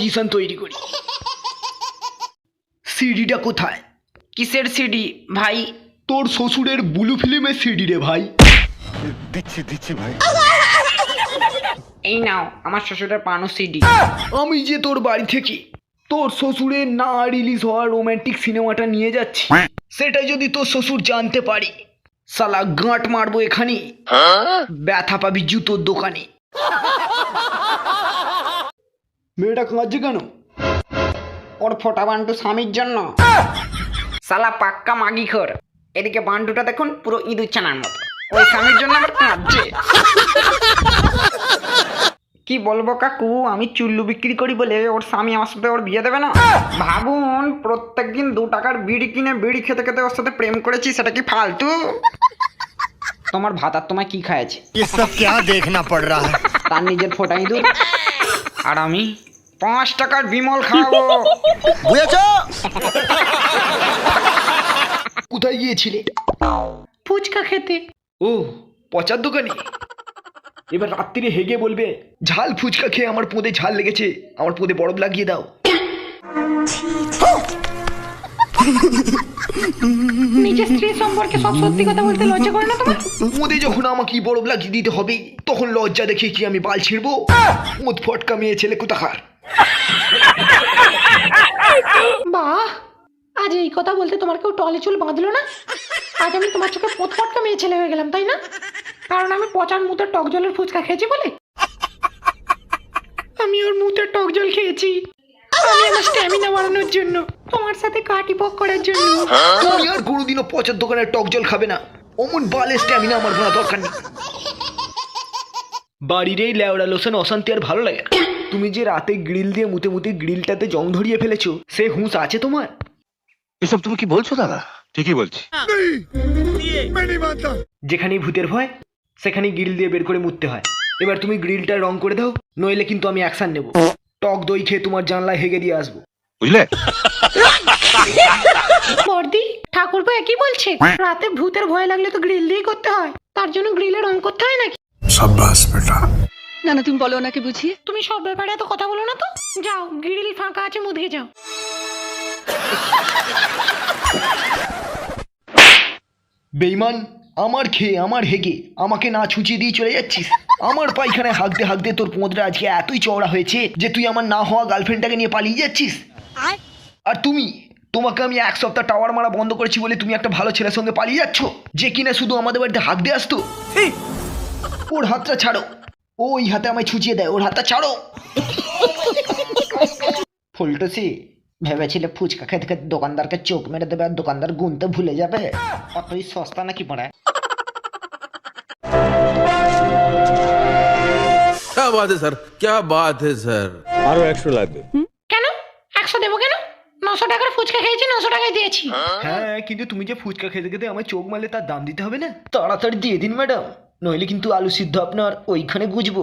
Position তৈরি করি। সিডিটা কোথায়? কিসের সিডি ভাই? তোর শ্বশুরের ব্লু ফিল্মের সিডি রে ভাই। দিচ্ছি ভাই। এই নাও আমার শ্বশুরের পানো সিডি। আমি যে তোর বাড়ি থেকে তোর শ্বশুরের না রিলিজ হওয়া রোমান্টিক সিনেমাটা নিয়ে যাচ্ছি, সেটা যদি তোর শ্বশুর জানতে পারে, শালা গাঁট মারবো এখানে, ব্যথা পাবি জুতোর দোকানে। মেয়েটা কাঁদছে কেন? ওর ফোটা বান্টু স্বামীর জন্য। শালা পাক্কা মাগিখোর। এদিকে বান্টুটা দেখুন পুরো ইঁদুর ছানার মতো, ওই স্বামীর জন্য আবার কাঁদছে। কি বলবো কাকু, আমি চুল্লু বিক্রি করি বলে ওর স্বামী আমার সাথে ওর বিয়ে দেবে না? ভাবুন, প্রত্যেকদিন 2 টাকার বিড়ি কিনে বিড়ি খেতে খেতে ওর সাথে প্রেম করেছি, সেটা কি ফালতু? তোমার ভাত আর তোমায় কি খাইছে? ये सब क्या देखना पड़ रहा है? তার নিজের ফোটা ইঁদুর, আর আমি 5 টাকার বিমল খাওয়াবো। বুঝেছো? কোথায় গিয়েছিলে? ফুচকা খেতে। ও, পচার দোকানে। এবার রাত্রিরে হেগে বলবে, ঝাল ফুচকা খেয়ে আমার পোদে ঝাল লেগেছে, আমার পোদে বরফ লাগিয়ে দাও। নিজের স্ত্রী সম্পর্কে সব সত্যি কথা বলতে লজ্জা করে না তোমার? পোদে যখন আমাকে বরফ লাগিয়ে দিতে হবে, তখন লজ্জা দেখে কি আমি বাল ছিড়বো? মুদ ফটকা মেয়ে ছেলে কোথাকার। বাহ, আজ এই কথা বলতে তোমার কেউ টলে চুল বাঁধলো না? আজ আমি তোমার চোখে পোতফটকা মেয়ে ছেলে হয়ে গেলাম, তাই না? কারণ আমি পচার মুতের টক জলের ফুচকা খেয়েছি বলে? আমি ওর মুতের টক জল খেয়েছি, আমি আমার স্ট্যামিনা বাড়ানোর জন্য, তোমার সাথে কাটি পক করার জন্য। তুমি আর কোনোদিনও পচার দোকানের টক জল খাবে না। অমন বালে স্ট্যামিনা আমার কোনো দরকার নেই। বাড়ির এই লেওড়া লোশন অশান্তি আর ভালো লাগে না। তুমি যে রাতে গ্রিল দিয়ে মুতে মুতে গ্রিলটাতে জং ধরিয়ে ফেলেছো, সে হুঁশ আছে তোমার? এসব তুমি কি বলছো দাদা? ঠিকই বলছি। যেখানেই ভূতের ভয়, সেখানেই গ্রিল দিয়ে বের করে মুততে হয়। এবার তুমি গ্রিলটা রং করে দাও, নইলে কিন্তু আমি অ্যাকশন নেব। টক দই খেয়ে তোমার জানলায় হেগে দিয়ে আসবো। বুঝলে? বর্দি, ঠাকুরপো একই বলছে, রাতে ভূতের ভয় লাগলে তো গ্রিল দিয়ে করতে হয়, তার জন্য গ্রিলে রং করতে হয় নাকি? शाबाश बेटा। না না, তুমি বলো ওনাকে বুঝিয়ে। তুমি সব ব্যাপারে এত কথা বলো না তো, যাও গ্রিল ফাঁকা আছে, মুদে যাও। বেইমান, আমার খেয়ে আমার হেগে আমাকে না ছুঁচিয়ে দিয়ে চলে যাচ্ছিস। আমার পায়খানায় হাঁকতে হাঁকতে তোর পোঁদরা আজকে এতই চওড়া হয়েছে যে তুই আমার না হওয়া গার্লফ্রেন্ডটাকে নিয়ে পালিয়ে যাচ্ছিস। আর তোমাকে আমি 1 সপ্তাহ টাওয়ার মারা বন্ধ করেছি বলে তুমি একটা ভালো ছেলের সঙ্গে পালিয়ে যাচ্ছ, যে কিনা শুধু আমাদের বাড়িতে হাঁক দিয়ে আসতো। ওর হাতটা ছাড়ো, ওই হাতে আমায় ছুঁচিয়ে দেয়, ওর হাতটা ছাড়ো। ফুলটুসি, ভেবেছিলে ফুচকা খেতে খেতে দোকানদারকে চোখ মেরে দেবে আর দোকানদার গুনতে ভুলে যাবে? অতই সস্তা নাকি পড়ায়? क्या बात है सर, क्या बात है सर। কেন 100 দেবো কেন? 900 টাকার ফুচকা খেয়েছি, 900 টাকায় দিয়েছি। হ্যাঁ, কিন্তু তুমি যে ফুচকা খেতে খেতে আমার চোখ মারলে তার দাম দিতে হবে না? তাড়াতাড়ি দিয়ে দিন ম্যাডাম, নইলে কিন্তু আলু সিদ্ধ আপনার ওইখানে গুজবো।